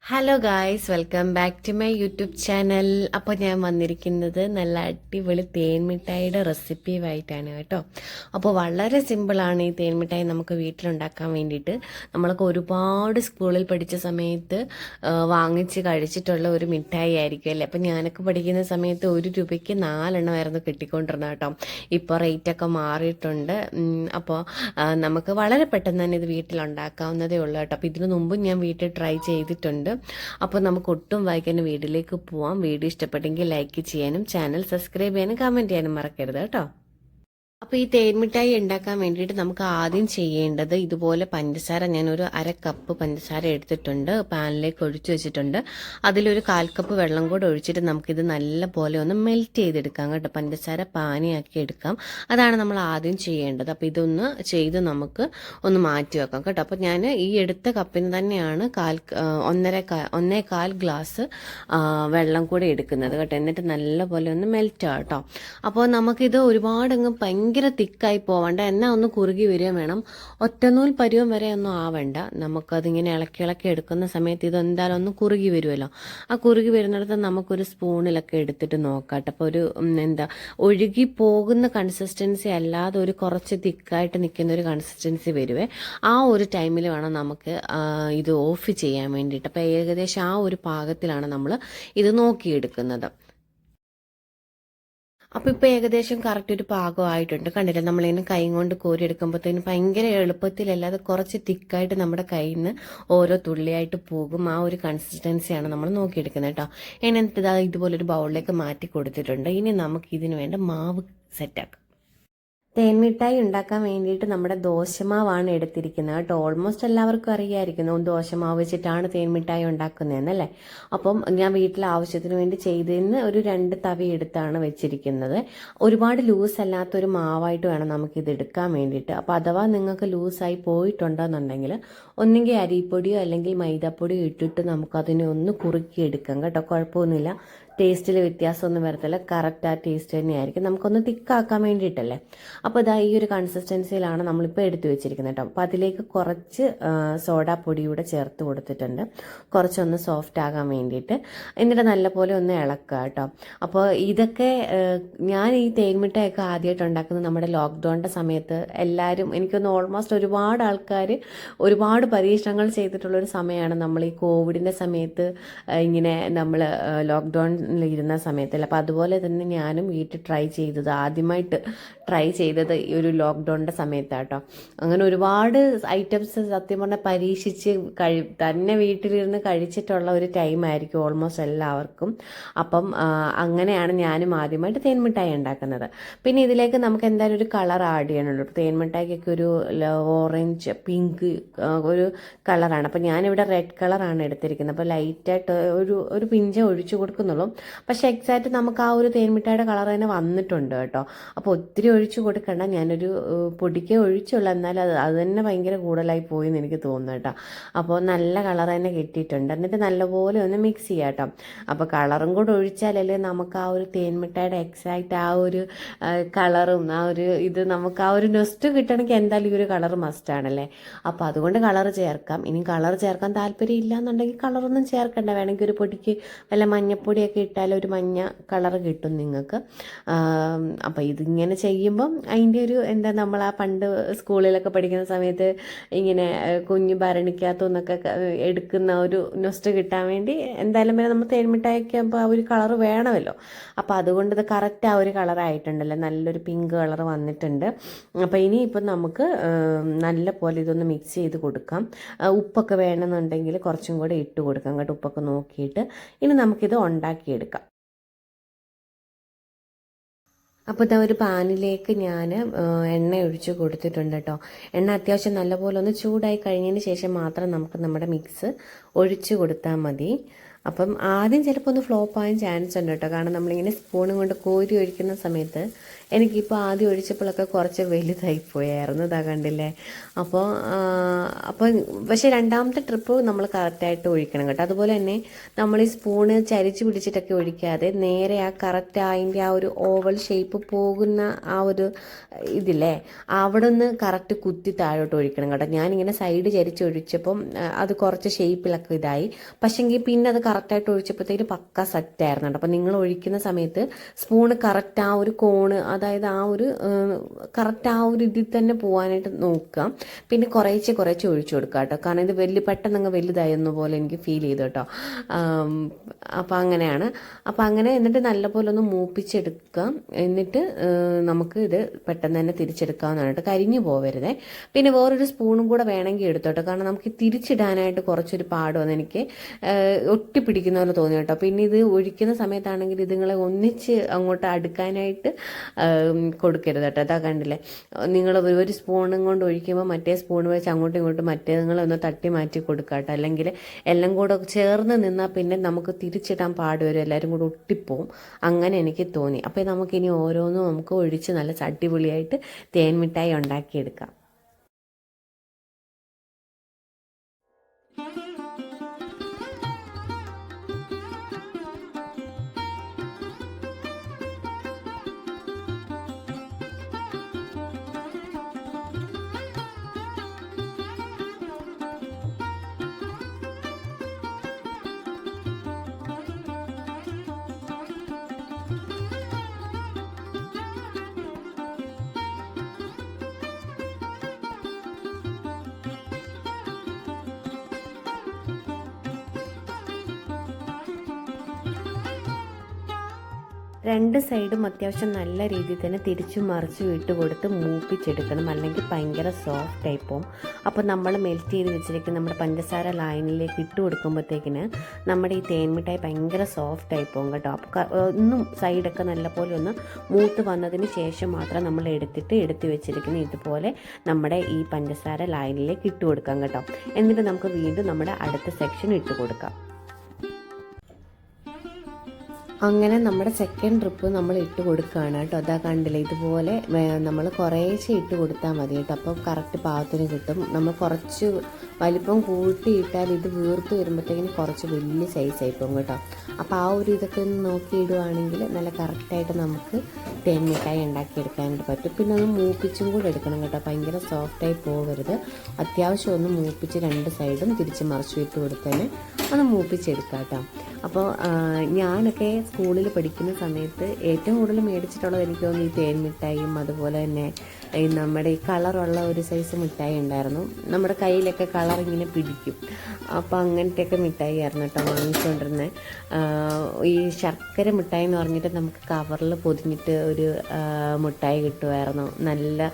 Hello guys, welcome back to my YouTube channel. അപ്പോൾ ഞാൻ വന്നിരിക്കുന്നത് നല്ല അടിപൊളി തേൻമിഠായിയുടെ റെസിപ്പിയുമായിട്ടാണ് കേട്ടോ. അപ്പോൾ വളരെ സിമ്പിളാണ് ഈ തേൻമിഠായി നമുക്ക് വീട്ടിലുണ്ടാക്കാൻ വേണ്ടിയിട്ട്. നമ്മളൊക്കെ ഒരുപാട് സ്കൂളിൽ പഠിച്ച സമയത്ത് വാങ്ങിച്ച് കഴിച്ചിട്ടുള്ള ഒരു മിഠായി ആയിരിക്കും അല്ലേ. അപ്പോൾ ഞാനൊക്കെ പഠിക്കുന്ന സമയത്ത് 1 രൂപയ്ക്ക് 4 എണ്ണമായിരുന്നു കിട്ടിക്കൊണ്ടിരുന്നത് കേട്ടോ. ഇപ്പോൾ റേറ്റൊക്കെ മാറിയിട്ടുണ്ട്. അപ്പോൾ നമുക്ക് വളരെ പെട്ടെന്ന് തന്നെ ഇത് വീട്ടിലുണ്ടാക്കാവുന്നതേ ഉള്ളൂ കേട്ടോ. അപ്പോൾ ഇതിനു മുമ്പും ഞാൻ വീട്ടിൽ ട്രൈ ചെയ്തിട്ടുണ്ട്. അപ്പോൾ നമുക്ക് ഒട്ടും വായിക്കാൻ വീഡിയോയിലേക്ക് പോവാം. വീഡിയോ ഇഷ്ടപ്പെട്ടെങ്കിൽ ലൈക്ക് ചെയ്യാനും ചാനൽ സബ്സ്ക്രൈബ് ചെയ്യാനും കമൻറ്റ് ചെയ്യാനും മറക്കരുത് കേട്ടോ. അപ്പോൾ ഈ തേൻമിഠായി ഉണ്ടാക്കാൻ വേണ്ടിയിട്ട് നമുക്ക് ആദ്യം ചെയ്യേണ്ടത്, ഇതുപോലെ പഞ്ചസാര ഞാനൊരു 1/2 കപ്പ് പഞ്ചസാര എടുത്തിട്ടുണ്ട്, പാനിലേക്ക് ഒഴിച്ചു വെച്ചിട്ടുണ്ട്. അതിലൊരു 1/4 കപ്പ് വെള്ളം കൂടെ ഒഴിച്ചിട്ട് നമുക്കിത് നല്ല പോലെ ഒന്ന് മെൽറ്റ് ചെയ്തെടുക്കാം കേട്ടോ. പഞ്ചസാര പാനിയാക്കി എടുക്കാം. അതാണ് നമ്മൾ ആദ്യം ചെയ്യേണ്ടത്. അപ്പോൾ ഇതൊന്ന് ചെയ്ത് നമുക്ക് ഒന്ന് മാറ്റി വെക്കാം കേട്ടോ. അപ്പോൾ ഞാൻ ഈ എടുത്ത കപ്പിന് തന്നെയാണ് 1.25 ഗ്ലാസ് വെള്ളം കൂടെ എടുക്കുന്നത് കേട്ടോ. എന്നിട്ട് നല്ല പോലെ ഒന്ന് മെൽറ്റ് ആട്ടോ. അപ്പോൾ നമുക്കിത് ഒരുപാടങ്ങ് ഭയങ്കര തിക്കായി പോവണ്ട, എന്നാൽ ഒന്ന് കുറുകി വരികയും വേണം. ഒറ്റനൂൽ പരുവം വരെ ഒന്നും ആവണ്ട. നമുക്കതിങ്ങനെ ഇളക്കി ഇളക്കി എടുക്കുന്ന സമയത്ത് ഇത് എന്തായാലും ഒന്ന് കുറുകി വരുമല്ലോ. ആ കുറുകി വരുന്നിടത്ത് നമുക്കൊരു സ്പൂണിലൊക്കെ എടുത്തിട്ട് നോക്കാട്ടെ. അപ്പോൾ ഒരു ഒഴുകി പോകുന്ന കൺസിസ്റ്റൻസി അല്ലാതെ ഒരു കുറച്ച് തിക്കായിട്ട് നിൽക്കുന്ന ഒരു കൺസിസ്റ്റൻസി വരുവേ. ആ ഒരു ടൈമിൽ വേണം നമുക്ക് ഇത് ഓഫ് ചെയ്യാൻ വേണ്ടിയിട്ട്. അപ്പോൾ ഏകദേശം ആ ഒരു പാകത്തിലാണ് നമ്മൾ ഇത് നോക്കിയെടുക്കുന്നത്. അപ്പോൾ ഇപ്പോൾ ഏകദേശം കറക്റ്റ് ഒരു പാകമായിട്ടുണ്ട്. കണ്ടില്ലേ, നമ്മളിങ്ങനെ കൈ കൊണ്ട് കോരിയെടുക്കുമ്പോഴത്തേന് ഭയങ്കര എളുപ്പത്തിലല്ലാതെ കുറച്ച് തിക്കായിട്ട് നമ്മുടെ കയ്യിൽ നിന്ന് ഓരോ തുള്ളിയായിട്ട് പോകും. ആ ഒരു കൺസിസ്റ്റൻസിയാണ് നമ്മൾ നോക്കിയെടുക്കുന്നത് കേട്ടോ. എന്നിട്ട് ഇതുപോലൊരു ബൗളിലേക്ക് മാറ്റി കൊടുത്തിട്ടുണ്ട്. ഇനി നമുക്ക് ഇതിന് വേണ്ട മാവ് സെറ്റാക്കാം. തേൻമിഠായി ഉണ്ടാക്കാൻ വേണ്ടിയിട്ട് നമ്മുടെ ദോശമാവാണ് എടുത്തിരിക്കുന്നത് കേട്ടോ. ഓൾമോസ്റ്റ് എല്ലാവർക്കും അറിയാമായിരിക്കുന്നു ദോശമാവ് വെച്ചിട്ടാണ് തേൻമിഠായി ഉണ്ടാക്കുന്നതെന്നല്ലേ. അപ്പം ഞാൻ വീട്ടിലെ ആവശ്യത്തിന് വേണ്ടി ചെയ്തതിന് ഒരു 2 തവി എടുത്താണ് വെച്ചിരിക്കുന്നത്. ഒരുപാട് ലൂസ് അല്ലാത്തൊരു മാവായിട്ട് വേണം നമുക്കിത് എടുക്കാൻ വേണ്ടിയിട്ട്. അപ്പോൾ അഥവാ നിങ്ങൾക്ക് ലൂസായി പോയിട്ടുണ്ടെന്നുണ്ടെങ്കിൽ ഒന്നുകിൽ അരിപ്പൊടിയോ അല്ലെങ്കിൽ മൈദാപ്പൊടിയോ ഇട്ടിട്ട് നമുക്കതിനെ ഒന്ന് കുറുക്കിയെടുക്കാം കേട്ടോ. കുഴപ്പമൊന്നുമില്ല, ടേസ്റ്റിൽ വ്യത്യാസമൊന്നും വരത്തില്ല. കറക്റ്റ് ആ ടേസ്റ്റ് തന്നെയായിരിക്കും. നമുക്കൊന്ന് തിക്കാക്കാൻ വേണ്ടിയിട്ടല്ലേ. അപ്പോൾ ഇതാ ഈ ഒരു കൺസിസ്റ്റൻസിയിലാണ് നമ്മളിപ്പോൾ എടുത്തു വെച്ചിരിക്കുന്നത് കേട്ടോ. അപ്പോൾ അതിലേക്ക് കുറച്ച് സോഡാപ്പൊടിയൂടെ ചേർത്ത് കൊടുത്തിട്ടുണ്ട്, കുറച്ചൊന്ന് സോഫ്റ്റ് ആകാൻ വേണ്ടിയിട്ട്. എന്നിട്ട് നല്ലപോലെ ഒന്ന് ഇളക്കുക കേട്ടോ. അപ്പോൾ ഇതൊക്കെ ഞാൻ ഈ തേൻമിഠായൊക്കെ ആദ്യമായിട്ട് ഉണ്ടാക്കുന്നത് നമ്മുടെ ലോക്ക്ഡൗണിൻ്റെ സമയത്ത് എല്ലാവരും, എനിക്കൊന്ന് ഓൾമോസ്റ്റ് ഒരുപാട് ആൾക്കാർ ഒരുപാട് പരീക്ഷണങ്ങൾ ചെയ്തിട്ടുള്ളൊരു സമയമാണ് നമ്മൾ ഈ കോവിഡിൻ്റെ സമയത്ത് ഇങ്ങനെ നമ്മൾ ലോക്ക്ഡൗൺ ഇരുന്ന സമയത്തല്ല. അപ്പോൾ അതുപോലെ തന്നെ ഞാനും വീട്ടിൽ ആദ്യമായിട്ട് ട്രൈ ചെയ്തത് ഈ ഒരു ലോക്ക്ഡൗണിൻ്റെ സമയത്താട്ടോ. അങ്ങനെ ഒരുപാട് ഐറ്റംസ് സത്യം പറഞ്ഞാൽ പരീക്ഷിച്ച് തന്നെ വീട്ടിലിരുന്ന് കഴിച്ചിട്ടുള്ള ഒരു ടൈമായിരിക്കും ഓൾമോസ്റ്റ് എല്ലാവർക്കും. അപ്പം അങ്ങനെയാണ് ഞാനും ആദ്യമായിട്ട് തേൻമിഠായി ഉണ്ടാക്കുന്നത്. പിന്നെ ഇതിലേക്ക് നമുക്ക് എന്തായാലും ഒരു കളർ ആഡ് ചെയ്യണമല്ലോ. തേൻമിഠായിക്കൊക്കെ ഒരു ഓറഞ്ച് പിങ്ക് ഒരു കളറാണ്. അപ്പോൾ ഞാനിവിടെ റെഡ് കളറാണ് എടുത്തിരിക്കുന്നത്. അപ്പോൾ ലൈറ്റായിട്ട് ഒരു പിഞ്ച് ഒഴിച്ചു കൊടുക്കുന്നുള്ളൂ. പക്ഷേ എക്സാക്റ്റ് നമുക്ക് ആ ഒരു തേൻമിഠായിയുടെ കളർ തന്നെ വന്നിട്ടുണ്ട് കേട്ടോ. അപ്പോൾ ഒത്തിരി ഒഴിച്ചു കൊടുക്കണ്ട, ഞാനൊരു പൊടിക്കേ ഒഴിച്ചുള്ളൂ. എന്നാൽ അത് തന്നെ ഭയങ്കര കൂടുതലായി പോയി എന്ന് എനിക്ക് തോന്നുന്നു കേട്ടോ. അപ്പോൾ നല്ല കളർ തന്നെ കിട്ടിയിട്ടുണ്ട്. എന്നിട്ട് നല്ലപോലെ ഒന്ന് മിക്സ് ചെയ്യാം കേട്ടോ. അപ്പോൾ കളറും കൂടെ ഒഴിച്ചാലല്ലേ നമുക്ക് ആ ഒരു തേൻമിഠായിയുടെ എക്സാക്റ്റ് ആ ഒരു കളറും ആ ഒരു ഇത് നമുക്ക് ആ ഒരു നെസ്റ്റ് കിട്ടണമെങ്കിൽ എന്തായാലും ഈ ഒരു കളർ മസ്റ്റാണല്ലേ. അപ്പോൾ അതുകൊണ്ട് കളർ ചേർക്കാം. ഇനി കളർ ചേർക്കാൻ താല്പര്യം ഇല്ല എന്നുണ്ടെങ്കിൽ കളറൊന്നും ചേർക്കണ്ട. വേണമെങ്കിൽ ഒരു പൊടിക്ക് വല്ല മഞ്ഞപ്പൊടിയൊക്കെ ഇട്ടാൽ ഒരു മഞ്ഞ കളർ കിട്ടും നിങ്ങൾക്ക്. അപ്പോൾ ഇതിങ്ങനെ ചെയ്യുമ്പം അതിൻ്റെ ഒരു നമ്മൾ ആ പണ്ട് സ്കൂളിലൊക്കെ പഠിക്കുന്ന സമയത്ത് ഇങ്ങനെ കുഞ്ഞു ഭരണിക്കകത്തുനിന്നൊക്കെ എടുക്കുന്ന ഒരു നൊസ്റ്റ് കിട്ടാൻ വേണ്ടി എന്തായാലും പിന്നെ നമ്മൾ തേൻമിഠായിക്ക് ആകുമ്പോൾ ആ ഒരു കളർ വേണമല്ലോ. അപ്പോൾ അതുകൊണ്ട് ഇത് കറക്റ്റ് ആ ഒരു കളറായിട്ടുണ്ടല്ലോ, നല്ലൊരു പിങ്ക് കളർ വന്നിട്ടുണ്ട്. അപ്പോൾ ഇനിയിപ്പം നമുക്ക് നല്ല പോലെ ഇതൊന്ന് മിക്സ് ചെയ്ത് കൊടുക്കാം. ഉപ്പൊക്കെ വേണമെന്നുണ്ടെങ്കിൽ കുറച്ചും കൂടെ ഇട്ട് കൊടുക്കാം കേട്ടോ, ഉപ്പൊക്കെ നോക്കിയിട്ട്. ഇനി നമുക്കിത് ഉണ്ടാക്കിയെടുക്കാം. അപ്പോൾ ഇതാ ഒരു പാനിലേക്ക് ഞാൻ എണ്ണ ഒഴിച്ച് കൊടുത്തിട്ടുണ്ട് കേട്ടോ. എണ്ണ അത്യാവശ്യം നല്ലപോലെ ഒന്ന് ചൂടായി കഴിഞ്ഞതിന് ശേഷം മാത്രം നമുക്ക് നമ്മുടെ മിക്സ് ഒഴിച്ച് കൊടുത്താൽ മതി. അപ്പം ആദ്യം ചിലപ്പോൾ ഒന്ന് ഫ്ലോപ്പ് ആകാൻ ചാൻസ് ഉണ്ട് കേട്ടോ. കാരണം നമ്മളിങ്ങനെ സ്പൂണും കൊണ്ട് കോരി ഒഴിക്കുന്ന സമയത്ത് എനിക്കിപ്പോൾ ആദ്യം ഒഴിച്ചപ്പോഴൊക്കെ കുറച്ച് വലുതായി പോയായിരുന്നു, ഇതാ കണ്ടില്ലേ. അപ്പോൾ അപ്പോൾ പക്ഷേ രണ്ടാമത്തെ ട്രിപ്പ് നമ്മൾ കറക്റ്റായിട്ട് ഒഴിക്കണം കേട്ടോ. അതുപോലെ തന്നെ നമ്മൾ ഈ സ്പൂണ് ചരിച്ച് പിടിച്ചിട്ടൊക്കെ ഒഴിക്കാതെ നേരെ ആ കറക്റ്റ് അതിൻ്റെ ആ ഒരു ഓവൽ ഷേപ്പ് പോകുന്ന ആ ഒരു ഇതില്ലേ, അവിടെ നിന്ന് കറക്റ്റ് കുത്തി താഴോട്ട് ഒഴിക്കണം കേട്ടോ. ഞാനിങ്ങനെ സൈഡ് ചരിച്ച് ഒഴിച്ചപ്പം അത് കുറച്ച് ഷേപ്പിലൊക്കെ ഇതായി. പക്ഷേങ്കിൽ പിന്നെ അത് കറക്റ്റായിട്ട് ഒഴിച്ചപ്പോഴത്തേക്ക് പക്ക സെറ്റായിരുന്നു കേട്ടോ. അപ്പോൾ നിങ്ങൾ ഒഴിക്കുന്ന സമയത്ത് സ്പൂണ് കറക്റ്റ് ആ ഒരു കോണ്, അതായത് ആ ഒരു കറക്റ്റ് ആ ഒരു ഇതിൽ തന്നെ പോകാനായിട്ട് നോക്കുക. പിന്നെ കുറേശ്ശെ ഒഴിച്ചു കൊടുക്കുക കേട്ടോ. കാരണം ഇത് പെട്ടെന്ന് വലുതായെന്ന പോലെ എനിക്ക് ഫീൽ ചെയ്തു കേട്ടോ. അപ്പോൾ അങ്ങനെയാണ്. അപ്പോൾ അങ്ങനെ എന്നിട്ട് നല്ലപോലെ ഒന്ന് മൂപ്പിച്ചെടുക്കുക. എന്നിട്ട് നമുക്ക് ഇത് പെട്ടെന്ന് തന്നെ തിരിച്ചെടുക്കാവുന്നതാണ് കേട്ടോ, കരിഞ്ഞു പോവരുതേ. പിന്നെ വേറൊരു സ്പൂണും കൂടെ വേണമെങ്കിൽ എടുത്തോട്ടോ. കാരണം നമുക്ക് തിരിച്ചിടാനായിട്ട് കുറച്ചൊരു പാട് വന്ന് എനിക്ക് ഒട്ടിപ്പിടിക്കുന്ന പോലെ തോന്നി കേട്ടോ. പിന്നെ ഇത് ഒഴിക്കുന്ന സമയത്താണെങ്കിൽ ഇതുങ്ങളെ ഒന്നിച്ച് അങ്ങോട്ട് അടുക്കാനായിട്ട് കൊടുക്കരുത് കേട്ടോ. അതാ കണ്ടില്ലേ, നിങ്ങൾ ഒരു സ്പൂണും കൊണ്ട് ഒഴിക്കുമ്പോൾ മറ്റേ സ്പൂൺ വെച്ച് അങ്ങോട്ടും ഇങ്ങോട്ടും മറ്റേതുങ്ങളെ ഒന്ന് തട്ടി മാറ്റി കൊടുക്കുക കേട്ടോ. അല്ലെങ്കിൽ എല്ലാം കൂടെ ചേർന്ന് നിന്നാൽ പിന്നെ നമുക്ക് തിരിച്ചിടാൻ പാടുവരും, എല്ലാവരും കൂടെ ഒട്ടിപ്പോവും. അങ്ങനെ എനിക്ക് തോന്നി. അപ്പോൾ നമുക്കിനി ഓരോന്നും നമുക്ക് ഒഴിച്ച് നല്ല അടിപൊളിയായിട്ട് തേൻ മിഠായി ഉണ്ടാക്കിയെടുക്കാം. രണ്ട് സൈഡും അത്യാവശ്യം നല്ല രീതിയിൽ തന്നെ തിരിച്ചും മറിച്ചും ഇട്ട് കൊടുത്ത് മൂപ്പിച്ചെടുക്കണം, അല്ലെങ്കിൽ ഭയങ്കര സോഫ്റ്റ് ആയി പോകും. അപ്പോൾ നമ്മൾ മെൽറ്റ് ചെയ്ത് വെച്ചിരിക്കുന്ന നമ്മുടെ പഞ്ചസാര ലൈനിലേക്ക് ഇട്ട് കൊടുക്കുമ്പോഴത്തേക്കിന് നമ്മുടെ ഈ തേൻമിഠായി ഭയങ്കര സോഫ്റ്റ് ആയി പോകും കേട്ടോ. അപ്പോൾ ഒന്നും സൈഡൊക്കെ നല്ലപോലെ ഒന്ന് മൂത്ത് വന്നതിന് ശേഷം മാത്രം നമ്മൾ എടുത്ത് വെച്ചിരിക്കുന്ന ഇതുപോലെ നമ്മുടെ ഈ പഞ്ചസാര ലൈനിലേക്ക് ഇട്ട് കൊടുക്കാം കേട്ടോ. എന്നിട്ട് നമുക്ക് വീണ്ടും നമ്മുടെ അടുത്ത സെക്ഷൻ ഇട്ട് കൊടുക്കാം. അങ്ങനെ നമ്മുടെ സെക്കൻഡ് ട്രിപ്പ് നമ്മൾ ഇട്ട് കൊടുക്കുകയാണ് കേട്ടോ. അതാ കണ്ടില്ല, ഇതുപോലെ നമ്മൾ കുറേശ്ശെ ഇട്ട് കൊടുത്താൽ മതി കേട്ടോ. അപ്പോൾ കറക്റ്റ് പാകത്തിന് കിട്ടും. നമ്മൾ കുറച്ച് വലിപ്പം കൂട്ടിയിട്ടാൽ ഇത് വീർത്ത് വരുമ്പോഴത്തേക്കിന് കുറച്ച് വലിയ സൈസായി പോകും കേട്ടോ. അപ്പോൾ ആ ഒരു ഇതൊക്കെ ഒന്ന് നോക്കിയിടുവാണെങ്കിൽ നല്ല കറക്റ്റായിട്ട് നമുക്ക് തേൻ മിഠായി ഉണ്ടാക്കിയെടുക്കാനായിട്ട് പറ്റും. പിന്നെ ഒന്ന് മൂപ്പിച്ചും കൂടെ എടുക്കണം കേട്ടോ, ഭയങ്കര സോഫ്റ്റായി പോകരുത്. അത്യാവശ്യം ഒന്ന് മൂപ്പിച്ച് രണ്ട് സൈഡും തിരിച്ച് മറിച്ചു ഇട്ട് കൊടുത്തതിന് ഒന്ന് മൂപ്പിച്ചെടുക്കാം കേട്ടോ. അപ്പോൾ ഞാനൊക്കെ സ്കൂളിൽ പഠിക്കുന്ന സമയത്ത് ഏറ്റവും കൂടുതൽ മേടിച്ചിട്ടുള്ളത് എനിക്ക് തോന്നുന്നു ഈ തേൻ മിഠായിയും അതുപോലെ തന്നെ ഈ നമ്മുടെ ഈ കളറുള്ള ഒരു സൈസ് മിഠായി ഉണ്ടായിരുന്നു. നമ്മുടെ കയ്യിലൊക്കെ കളർ ഇങ്ങനെ പിടിക്കും. അപ്പോൾ അങ്ങനത്തെയൊക്കെ മിഠായി ആയിരുന്നു കേട്ടോ വാങ്ങിച്ചുകൊണ്ടിരുന്നത്. ഈ ശർക്കര മിഠായി എന്ന് പറഞ്ഞിട്ട് നമുക്ക് കവറിൽ പൊതിഞ്ഞിട്ട് ഒരു മിഠായി കിട്ടുമായിരുന്നു. നല്ല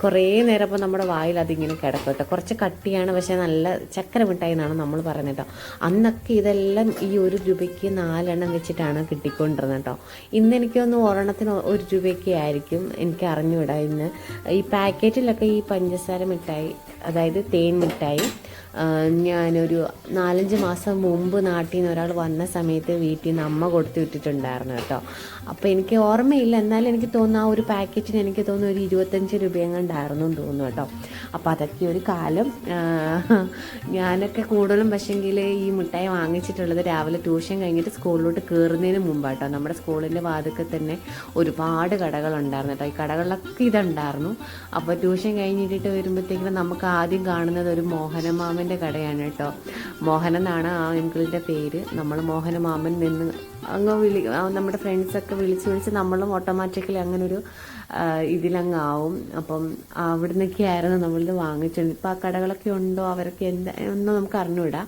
കുറേ നേരം അപ്പോൾ നമ്മുടെ വായിൽ അതിങ്ങനെ കിടക്കും കേട്ടോ. കുറച്ച് കട്ടിയാണ്, പക്ഷേ നല്ല ചക്കര മിഠായി എന്നാണ് നമ്മൾ പറയുന്നത് കേട്ടോ. അന്നൊക്കെ ഇതെല്ലാം ഈ 1 രൂപയ്ക്ക് 4 എണ്ണം വെച്ചിട്ടാണ് കിട്ടിക്കൊണ്ടിരുന്നത് കേട്ടോ. ഇന്ന് എനിക്കൊന്ന് ഒരെണ്ണത്തിന് 1 രൂപയ്ക്ക് ആയിരിക്കും, എനിക്ക് അറിഞ്ഞുവിടാ. ഇന്ന് ഈ പാക്കറ്റിലൊക്കെ ഈ പഞ്ചസാര മിഠായി, അതായത് തേൻ മിഠായി, ഞാനൊരു 4-5 മാസം മുമ്പ് നാട്ടിൽ നിന്ന് ഒരാൾ വന്ന സമയത്ത് വീട്ടിൽ നിന്ന് അമ്മ കൊടുത്തു വിട്ടിട്ടുണ്ടായിരുന്നു കേട്ടോ. അപ്പോൾ എനിക്ക് ഓർമ്മയില്ല, എന്നാലും എനിക്ക് തോന്നുന്നു ആ ഒരു പാക്കറ്റിന് എനിക്ക് തോന്നുന്നു ഒരു 25 രൂപയെങ്ങാണ്ടായിരുന്നു എന്ന് തോന്നുന്നു കേട്ടോ. അപ്പോൾ അതൊക്കെ ഒരു കാലം. ഞാനൊക്കെ കൂടുതലും പക്ഷെങ്കിൽ ഈ മിഠായി വാങ്ങിച്ചിട്ടുള്ളത് രാവിലെ ട്യൂഷൻ കഴിഞ്ഞിട്ട് സ്കൂളിലോട്ട് കയറുന്നതിന് മുമ്പാട്ടോ. നമ്മുടെ സ്കൂളിൻ്റെ വാതിൽക്കൽ തന്നെ ഒരുപാട് കടകളുണ്ടായിരുന്നു കേട്ടോ. ഈ കടകളിലൊക്കെ ഇതുണ്ടായിരുന്നു. അപ്പോൾ ട്യൂഷൻ കഴിഞ്ഞിട്ട് വരുമ്പോഴത്തേക്കും നമുക്ക് ആദ്യം കാണുന്നത് ഒരു മോഹനമാമൻ കടയാണ് കേട്ടോ. മോഹൻ എന്നാണ് ആ അങ്കിളിൻ്റെ പേര്. നമ്മൾ മോഹനമാമൻ നിന്ന് അങ്ങ് നമ്മുടെ ഫ്രണ്ട്സൊക്കെ വിളിച്ച് നമ്മളും ഓട്ടോമാറ്റിക്കലി അങ്ങനൊരു ഇതിലങ്ങാവും. അപ്പം അവിടെ നിന്നൊക്കെ ആയിരുന്നു നമ്മളിത് വാങ്ങിച്ചുകൊണ്ട്. ഇപ്പോൾ ആ കടകളൊക്കെ ഉണ്ടോ, അവരൊക്കെ ഒന്നും നമുക്ക് അറിഞ്ഞുകൂടാ.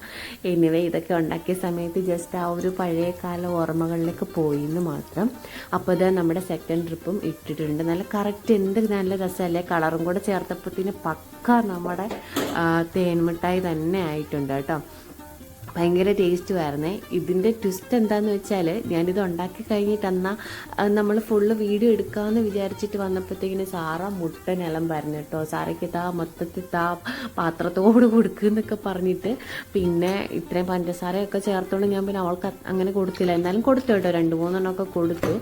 എനിവേ ഇതൊക്കെ ഉണ്ടാക്കിയ സമയത്ത് ജസ്റ്റ് ആ ഒരു പഴയകാല ഓർമ്മകളിലേക്ക് പോയി എന്ന് മാത്രം. അപ്പോൾ ഇത് നമ്മുടെ സെക്കൻഡ് ട്രിപ്പും ഇട്ടിട്ടുണ്ട്. നല്ല കറക്റ്റ് എന്ത് നല്ല രസമല്ലേ, കളറും കൂടെ ചേർത്തപ്പോഴത്തേന് പക്ക നമ്മുടെ തേൻമിഠായി തന്നെ ആയിട്ടുണ്ട് കേട്ടോ. ഭയങ്കര ടേസ്റ്റുമായിരുന്നേ. ഇതിൻ്റെ ട്വിസ്റ്റ് എന്താണെന്ന് വെച്ചാൽ, ഞാനിത് ഉണ്ടാക്കി കഴിഞ്ഞിട്ട് എന്നാൽ നമ്മൾ ഫുള്ള് വീഡിയോ എടുക്കാമെന്ന് വിചാരിച്ചിട്ട് വന്നപ്പോഴത്തേക്കിന് സാറ മുട്ടനെല്ലാം പറഞ്ഞു കേട്ടോ. സാറയ്ക്ക് മൊത്തത്തിൽ പാത്രത്തോട് കൊടുക്കുന്നൊക്കെ പറഞ്ഞിട്ട്, പിന്നെ ഇത്രയും പഞ്ചസാരയൊക്കെ ചേർത്തോണ്ട് ഞാൻ പിന്നെ അവൾക്ക് അങ്ങനെ കൊടുത്തില്ല. എന്നാലും കൊടുത്തു കേട്ടോ, 2-3 കൊടുത്തു.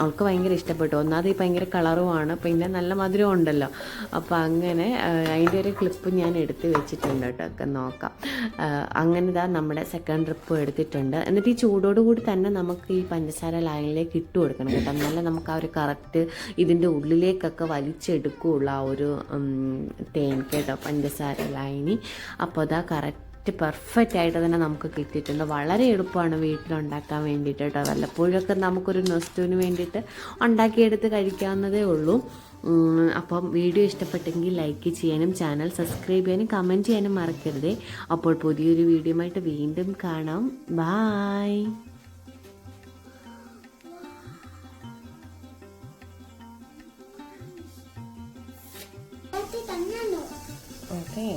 അവൾക്ക് ഭയങ്കര ഇഷ്ടപ്പെട്ടു. ഒന്നാമത് ഈ ഭയങ്കര കളറുമാണ്, പിന്നെ നല്ല മധുരം ഉണ്ടല്ലോ. അപ്പോൾ അങ്ങനെ അതിൻ്റെ ഒരു ക്ലിപ്പ് ഞാൻ എടുത്ത് വെച്ചിട്ടുണ്ട് കേട്ടോ, ഒക്കെ നോക്കാം. അങ്ങനെ നമ്മുടെ സെക്കൻഡ് ട്രിപ്പ് എടുത്തിട്ടുണ്ട്. എന്നിട്ട് ഈ ചൂടോടുകൂടി തന്നെ നമുക്ക് ഈ പഞ്ചസാര ലായനിലേക്ക് ഇട്ട് കൊടുക്കണം കേട്ടോ, എന്നാലേ നമുക്ക് ആ ഒരു കറക്റ്റ് ഇതിൻ്റെ ഉള്ളിലേക്കൊക്കെ വലിച്ചെടുക്കുകയുള്ളൂ ആ ഒരു തേൻ കേട്ടോ, പഞ്ചസാര ലായനി. അപ്പോൾ അതാ കറക്റ്റ് പെർഫെക്റ്റ് ആയിട്ട് തന്നെ നമുക്ക് കിട്ടിയിട്ടുണ്ട്. വളരെ എളുപ്പമാണ് വീട്ടിലുണ്ടാക്കാൻ വേണ്ടിയിട്ട് കേട്ടോ. വല്ലപ്പോഴൊക്കെ നമുക്കൊരു നൊസ്റ്റുവിന് വേണ്ടിയിട്ട് ഉണ്ടാക്കിയെടുത്ത് കഴിക്കാവുന്നതേ ഉള്ളൂ. അപ്പം വീഡിയോ ഇഷ്ടപ്പെട്ടെങ്കിൽ ലൈക്ക് ചെയ്യാനും ചാനൽ സബ്സ്ക്രൈബ് ചെയ്യാനും കമൻറ്റ് ചെയ്യാനും മറക്കരുതേ. അപ്പോൾ പുതിയൊരു വീഡിയോയുമായിട്ട് വീണ്ടും കാണാം. ബായ്. ഓക്കെ.